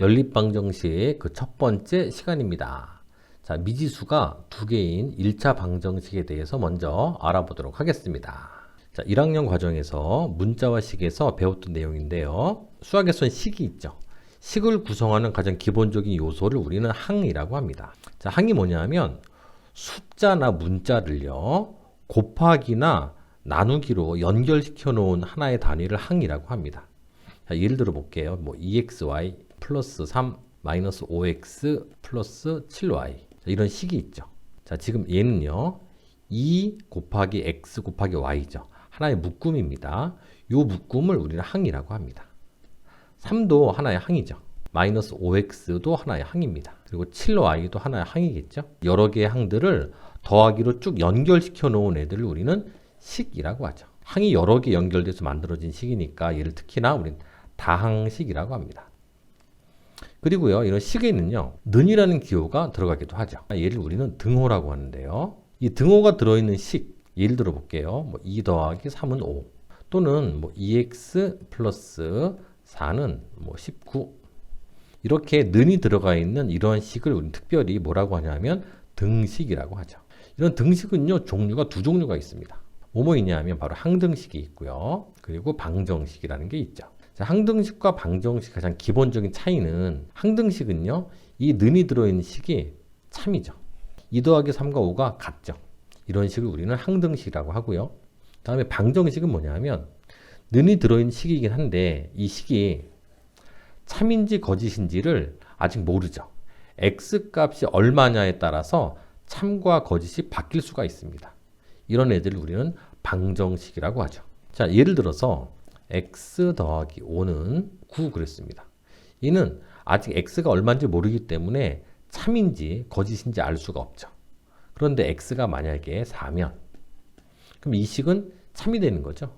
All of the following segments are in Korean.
연립방정식 그 첫 번째 시간입니다. 자, 미지수가 두 개인 1차 방정식에 대해서 먼저 알아보도록 하겠습니다. 자, 1학년 과정에서 문자와 식에서 배웠던 내용인데요. 수학에서는 식이 있죠. 식을 구성하는 가장 기본적인 요소를 우리는 항이라고 합니다. 자, 항이 뭐냐면 숫자나 문자를요, 곱하기나 나누기로 연결시켜 놓은 하나의 단위를 항이라고 합니다. 자, 예를 들어 볼게요. 뭐 EXY 플러스 3 마이너스 5x 플러스 7y. 자, 이런 식이 있죠. 자, 지금 얘는요, 2 곱하기 x 곱하기 y죠. 하나의 묶음입니다. 이 묶음을 우리는 항이라고 합니다. 3도 하나의 항이죠. 마이너스 5x도 하나의 항입니다. 그리고 7y도 하나의 항이겠죠. 여러 개의 항들을 더하기로 쭉 연결시켜 놓은 애들을 우리는 식이라고 하죠. 항이 여러 개 연결돼서 만들어진 식이니까 얘를 특히나 우리는 다항식이라고 합니다. 그리고요, 이런 식에는요, 는이라는 기호가 들어가기도 하죠. 얘를 우리는 등호라고 하는데요. 이 등호가 들어있는 식, 예를 들어 볼게요. 뭐 2 더하기 3은 5, 또는 뭐 2x 플러스 4는 뭐 19. 이렇게 는이 들어가 있는 이러한 식을 우리는 특별히 뭐라고 하냐면 등식이라고 하죠. 이런 등식은요, 종류가 두 종류가 있습니다. 뭐뭐 있냐면 바로 항등식이 있고요. 그리고 방정식이라는 게 있죠. 자, 항등식과 방정식 가장 기본적인 차이는, 항등식은요, 이 는이 들어있는 식이 참이죠. 2 더하기 3과 5가 같죠. 이런 식을 우리는 항등식이라고 하고요. 그 다음에 방정식은 뭐냐면 는이 들어있는 식이긴 한데 이 식이 참인지 거짓인지를 아직 모르죠. x 값이 얼마냐에 따라서 참과 거짓이 바뀔 수가 있습니다. 이런 애들을 우리는 방정식이라고 하죠. 자, 예를 들어서 x 더하기 5는 9 그랬습니다. 이는 아직 x가 얼마인지 모르기 때문에 참인지 거짓인지 알 수가 없죠. 그런데 x가 만약에 4면 그럼 이 식은 참이 되는 거죠.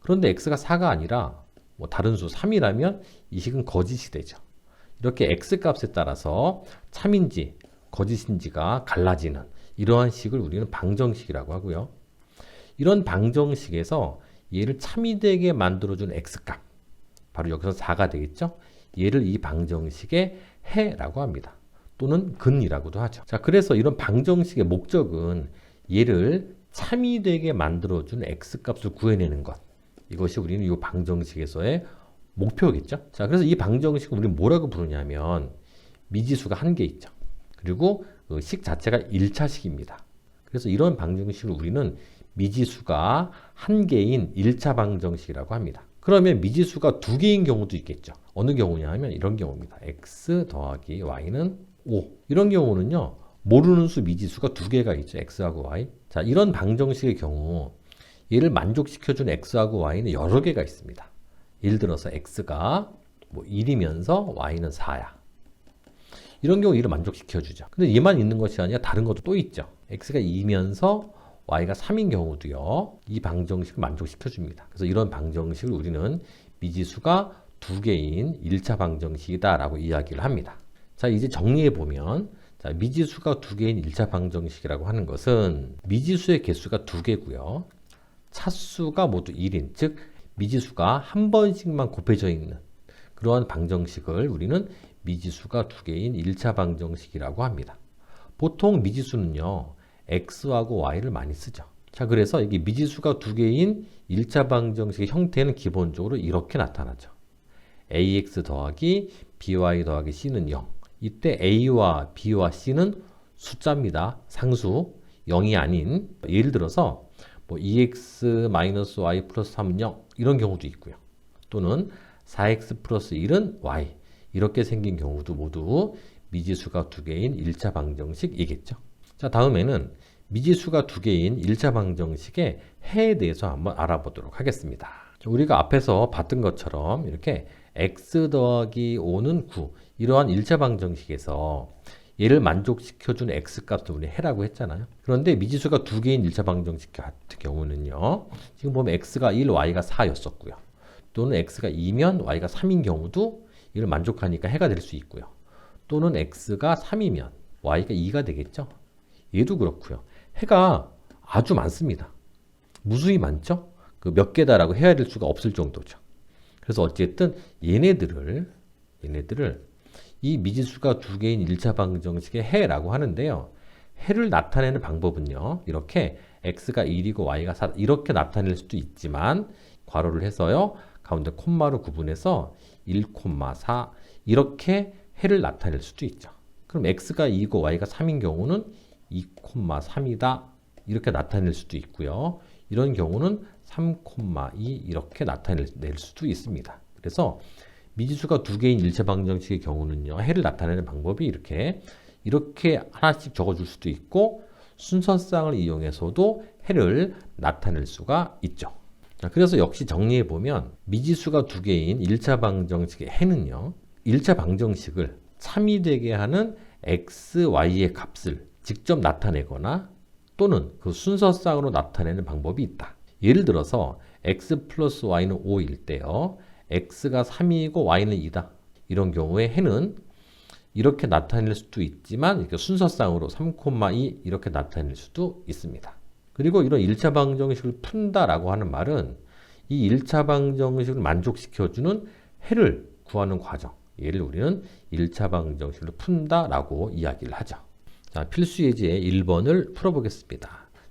그런데 x가 4가 아니라 뭐 다른 수 3이라면 이 식은 거짓이 되죠. 이렇게 x 값에 따라서 참인지 거짓인지가 갈라지는 이러한 식을 우리는 방정식이라고 하고요. 이런 방정식에서 얘를 참이 되게 만들어준 x값, 바로 여기서 4가 되겠죠. 얘를 이 방정식의 해라고 합니다. 또는 근이라고도 하죠. 자, 그래서 이런 방정식의 목적은 얘를 참이 되게 만들어준 x값을 구해내는 것. 이것이 우리는 이 방정식에서의 목표겠죠. 자, 그래서 이 방정식을 우리는 뭐라고 부르냐면 미지수가 한 개 있죠. 그리고 그 식 자체가 1차식입니다. 그래서 이런 방정식을 우리는 미지수가 한 개인 1차 방정식이라고 합니다. 그러면 미지수가 두 개인 경우도 있겠죠. 어느 경우냐 하면 이런 경우입니다. x 더하기 y는 5. 이런 경우는요, 모르는 수 미지수가 두 개가 있죠. x하고 y. 자, 이런 방정식의 경우 얘를 만족시켜준 x하고 y는 여러 개가 있습니다. 예를 들어서 x가 뭐 1이면서 y는 4야. 이런 경우 얘를 만족시켜주죠. 근데 얘만 있는 것이 아니라 다른 것도 또 있죠. x가 2면서 y가 3인 경우도요, 이 방정식을 만족시켜줍니다. 그래서 이런 방정식을 우리는 미지수가 두 개인 1차 방정식이다 라고 이야기를 합니다. 자, 이제 정리해보면, 자, 미지수가 두 개인 1차 방정식이라고 하는 것은 미지수의 개수가 두 개고요, 차수가 모두 1인, 즉 미지수가 한 번씩만 곱해져 있는 그러한 방정식을 우리는 미지수가 두 개인 1차 방정식이라고 합니다. 보통 미지수는요, x하고 y를 많이 쓰죠. 자, 그래서 이게 미지수가 두 개인 1차 방정식의 형태는 기본적으로 이렇게 나타나죠. ax 더하기 by 더하기 c는 0. 이때 a와 b와 c는 숫자입니다. 상수, 0이 아닌, 예를 들어서 뭐 2x-y 플러스 3은 0 이런 경우도 있고요. 또는 4x 플러스 1은 y 이렇게 생긴 경우도 모두 미지수가 두 개인 1차 방정식이겠죠. 자, 다음에는 미지수가 두 개인 1차 방정식의 해에 대해서 한번 알아보도록 하겠습니다. 우리가 앞에서 봤던 것처럼 이렇게 x 더하기 5는 9 이러한 1차 방정식에서 얘를 만족시켜준 x값을 우리 해라고 했잖아요. 그런데 미지수가 두 개인 1차 방정식 같은 경우는요, 지금 보면 x가 1, y가 4였었고요. 또는 x가 2면 y가 3인 경우도 이를 만족하니까 해가 될 수 있고요. 또는 x가 3이면 y가 2가 되겠죠. 얘도 그렇고요. 해가 아주 많습니다. 무수히 많죠. 그 몇 개다라고 헤아릴 수가 없을 정도죠. 그래서 어쨌든 얘네들을 이 미지수가 두 개인 1차 방정식의 해라고 하는데요. 해를 나타내는 방법은요. 이렇게 x가 1이고 y가 4 이렇게 나타낼 수도 있지만 괄호를 해서요. 가운데 콤마로 구분해서 1, 4 이렇게 해를 나타낼 수도 있죠. 그럼 x가 2고 y가 3인 경우는 2, 3이다 이렇게 나타낼 수도 있고요. 이런 경우는 3, 2 이렇게 나타낼 수도 있습니다. 그래서 미지수가 두 개인 일체 방정식의 경우는요. 해를 나타내는 방법이 이렇게 하나씩 적어줄 수도 있고 순서쌍을 이용해서도 해를 나타낼 수가 있죠. 자, 그래서 역시 정리해보면 미지수가 두 개인 1차 방정식의 해는요. 1차 방정식을 참이되게 하는 x, y의 값을 직접 나타내거나 또는 그 순서쌍으로 나타내는 방법이 있다. 예를 들어서 x 플러스 y는 5일 때요. x가 3이고 y는 2다. 이런 경우에 해는 이렇게 나타낼 수도 있지만 이렇게 순서쌍으로 3,2 이렇게 나타낼 수도 있습니다. 그리고 이런 1차 방정식을 푼다라고 하는 말은 이 1차 방정식을 만족시켜주는 해를 구하는 과정. 얘를 우리는 1차 방정식을 푼다라고 이야기를 하죠. 자, 필수 예제 1번을 풀어보겠습니다.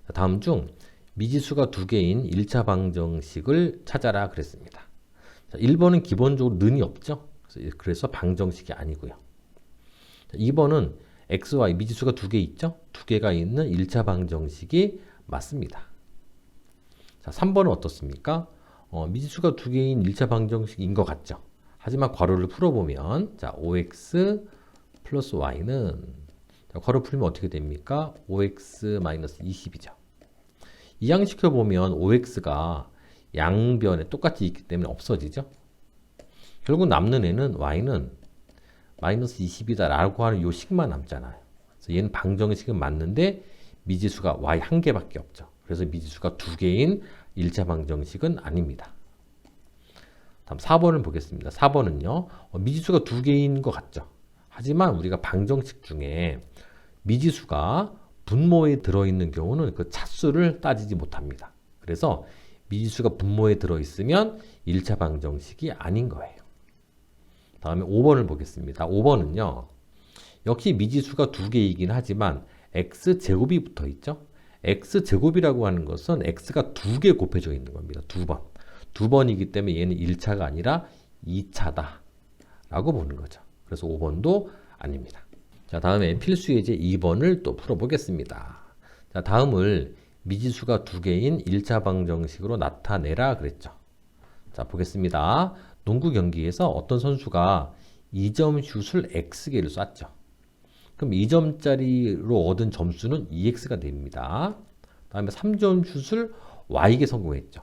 자, 다음 중 미지수가 두 개인 1차 방정식을 찾아라 그랬습니다. 자, 1번은 기본적으로 는이 없죠. 그래서 방정식이 아니고요. 자, 2번은 x, y 미지수가 두 개 있죠. 두 개가 있는 1차 방정식이 맞습니다. 자, 3번은 어떻습니까? 미지수가 두 개인 1차 방정식인 것 같죠. 하지만 괄호를 풀어보면 자, 5x 플러스 y는 자, 괄호 풀면 어떻게 됩니까? 5x 마이너스 20이죠. 이항시켜보면 5x가 양변에 똑같이 있기 때문에 없어지죠. 결국 남는 애는 y는 마이너스 20이다 라고 하는 요 식만 남잖아요. 그래서 얘는 방정식은 맞는데 미지수가 y 한 개밖에 없죠. 그래서 미지수가 두 개인 1차 방정식은 아닙니다. 다음 4번을 보겠습니다. 4번은요. 미지수가 두 개인 것 같죠. 하지만 우리가 방정식 중에 미지수가 분모에 들어있는 경우는 그 차수를 따지지 못합니다. 그래서 미지수가 분모에 들어있으면 1차 방정식이 아닌 거예요. 다음에 5번을 보겠습니다. 5번은요. 역시 미지수가 두 개이긴 하지만 x제곱이 붙어 있죠. x제곱이라고 하는 것은 x가 두 개 곱해져 있는 겁니다. 두 번. 두 번이기 때문에 얘는 1차가 아니라 2차다 라고 보는 거죠. 그래서 5번도 아닙니다. 자, 다음에 필수 예제 2번을 또 풀어보겠습니다. 자, 다음을 미지수가 두 개인 1차 방정식으로 나타내라 그랬죠. 자, 보겠습니다. 농구 경기에서 어떤 선수가 2점 슛을 X개를 쐈죠. 그럼 2점짜리로 얻은 점수는 2X가 됩니다. 다음에 3점 슛을 Y개 성공했죠.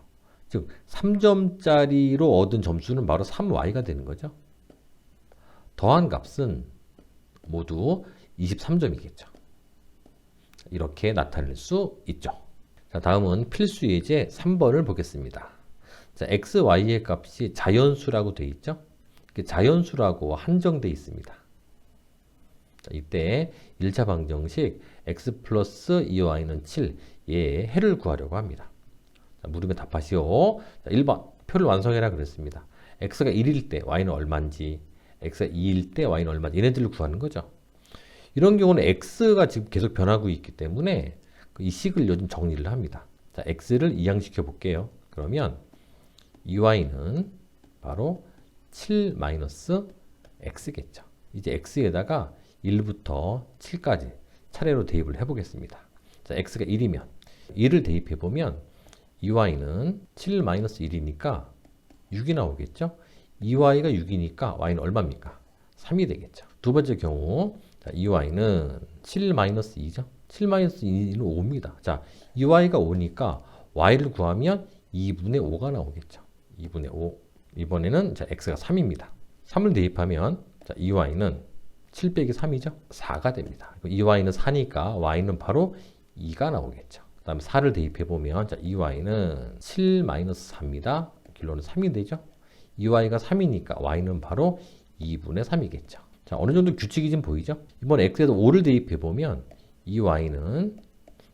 즉 3점짜리로 얻은 점수는 바로 3Y가 되는 거죠. 더한 값은 모두 23점이겠죠. 이렇게 나타낼 수 있죠. 자, 다음은 필수 예제 3번을 보겠습니다. 자, x, y의 값이 자연수라고 되어 있죠. 자연수라고 한정되어 있습니다. 자, 이때 1차 방정식 x 플러스 2y는 7, 얘의 해를 구하려고 합니다. 자, 물음에 답하시오. 자, 1번 표를 완성해라 그랬습니다. x가 1일 때 y는 얼마인지, x가 2일 때 y는 얼마인지 얘네들을 구하는 거죠. 이런 경우는 x가 지금 계속 변하고 있기 때문에 이 식을 요즘 정리를 합니다. 자, x를 이항시켜 볼게요. 그러면 2y는 바로 7 마이너스 x겠죠. 이제 x에다가 1부터 7까지 차례로 대입을 해보겠습니다. 자, x가 1이면 1을 대입해보면 2y는 7 마이너스 1이니까 6이 나오겠죠. 2y가 6이니까 y는 얼마입니까? 3이 되겠죠. 두 번째 경우 자, 2y는 7 마이너스 2죠. 7 마이너스 2는 5입니다. 자, 2y가 5니까 y를 구하면 2분의 5가 나오겠죠. 2분의 5. 이번에는 자, x가 3입니다. 3을 대입하면 자, 2y는 7 빼기 3이죠. 4가 됩니다. 2y는 4니까 y는 바로 2가 나오겠죠. 그 다음에 4를 대입해보면 자, 2y는 7 마이너스 4입니다. 결론은 3이 되죠. 2y가 3이니까 y는 바로 2분의 3이겠죠. 자, 어느 정도 규칙이 좀 보이죠? 이번 x에서 5를 대입해보면 2y는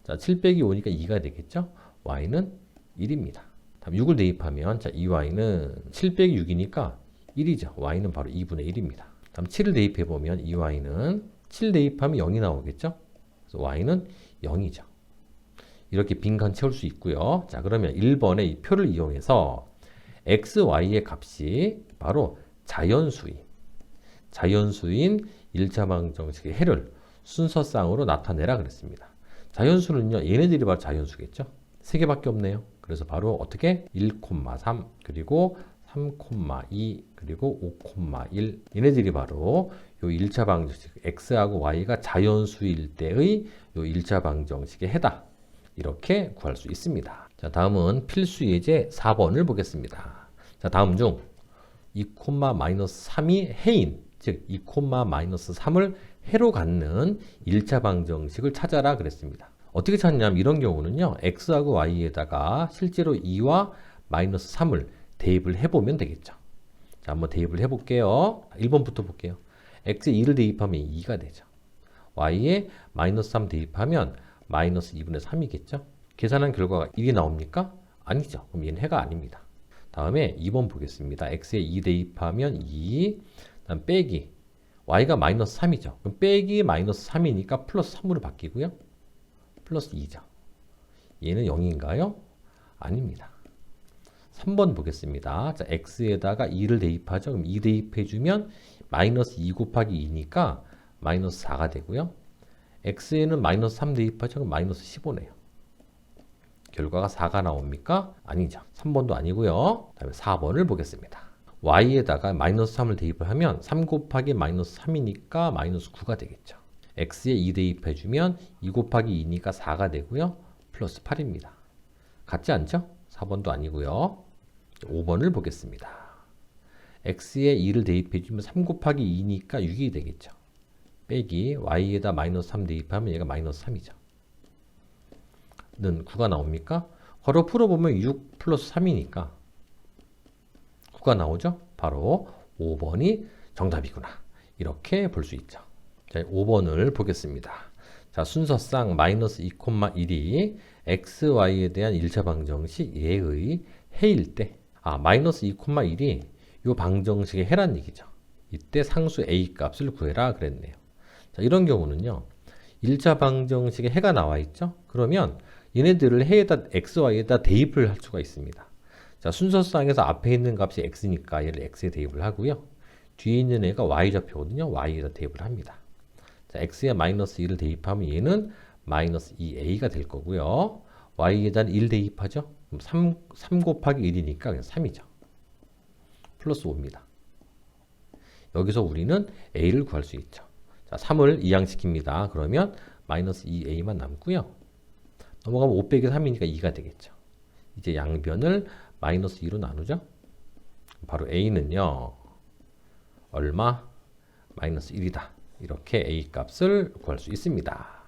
자, 7 빼기 5니까 2가 되겠죠. y는 1입니다. 다음 6을 대입하면 자, 2y는 7 빼기 6이니까 1이죠. y는 바로 2분의 1입니다. 다음 7을 대입해보면 2y는 7 대입하면 0이 나오겠죠. 그래서 y는 0이죠. 이렇게 빈칸 채울 수 있고요. 자, 그러면 1번의 이 표를 이용해서 x, y의 값이 바로 자연수인 1차 방정식의 해를 순서쌍으로 나타내라 그랬습니다. 자연수는요, 얘네들이 바로 자연수겠죠. 3개밖에 없네요. 그래서 바로 어떻게 1,3 그리고 3,2 그리고 5,1 얘네들이 바로 요 1차 방정식 x하고 y가 자연수일 때의 요 1차 방정식의 해다. 이렇게 구할 수 있습니다. 자, 다음은 필수 예제 4번을 보겠습니다. 자, 다음 중 2,-3이 해인, 즉 2,-3을 해로 갖는 1차 방정식을 찾아라 그랬습니다. 어떻게 찾냐면 이런 경우는요. x하고 y에다가 실제로 2와 -3을 대입을 해보면 되겠죠. 자, 한번 대입을 해볼게요. 1번부터 볼게요. x에 2를 대입하면 2가 되죠. y에 -3 대입하면 -2분의 3이겠죠. 계산한 결과가 1이 나옵니까? 아니죠. 그럼 얘는 해가 아닙니다. 다음에 2번 보겠습니다. x에 2 대입하면 2, 다음 빼기 y가 -3이죠. 그럼 빼기 -3이니까 플러스 3으로 바뀌고요. 플러스 2죠. 얘는 0인가요? 아닙니다. 3번 보겠습니다. 자, x에다가 2를 대입하죠. 그럼 2 대입해주면 -2 곱하기 2니까 -4가 되고요. x에는 -3 대입하죠. 그럼 -15네요. 결과가 4가 나옵니까? 아니죠. 3번도 아니고요. 다음에 4번을 보겠습니다. y에다가 -3을 대입을 하면 3 곱하기 -3이니까 -9가 되겠죠. x에 2 대입해주면 2 곱하기 2니까 4가 되고요. 플러스 8입니다. 같지 않죠? 4번도 아니고요. 5번을 보겠습니다. x에 2를 대입해주면 3 곱하기 2니까 6이 되겠죠. 빼기 y에다 -3 대입하면 얘가 -3이죠. 는 9가 나옵니까? 괄호 풀어보면 6 플러스 3이니까 9가 나오죠? 바로 5번이 정답이구나. 이렇게 볼 수 있죠. 자, 5번을 보겠습니다. 자, 순서상 -2,1이 x, y에 대한 1차 방정식 얘의 해일 때 -2,1이 이 방정식의 해란 얘기죠. 이때 상수 a 값을 구해라 그랬네요. 자, 이런 경우는요. 1차 방정식의 해가 나와 있죠? 그러면 얘네들을 해에다 x, y에다 대입을 할 수가 있습니다. 자, 순서상에서 앞에 있는 값이 x니까 얘를 x에 대입을 하고요. 뒤에 있는 애가 y좌표거든요. y에다 대입을 합니다. 자, x에 -1을 대입하면 얘는 -2a가 될 거고요. y에다 1 대입하죠. 그럼 3 곱하기 1이니까 그냥 3이죠. 플러스 5입니다. 여기서 우리는 a를 구할 수 있죠. 자, 3을 이항시킵니다. 그러면 -2a만 남고요. 넘어가면 5 빼기 3이니까 2가 되겠죠. 이제 양변을 -2로 나누죠. 바로 a는요. 얼마? -1이다. 이렇게 a 값을 구할 수 있습니다.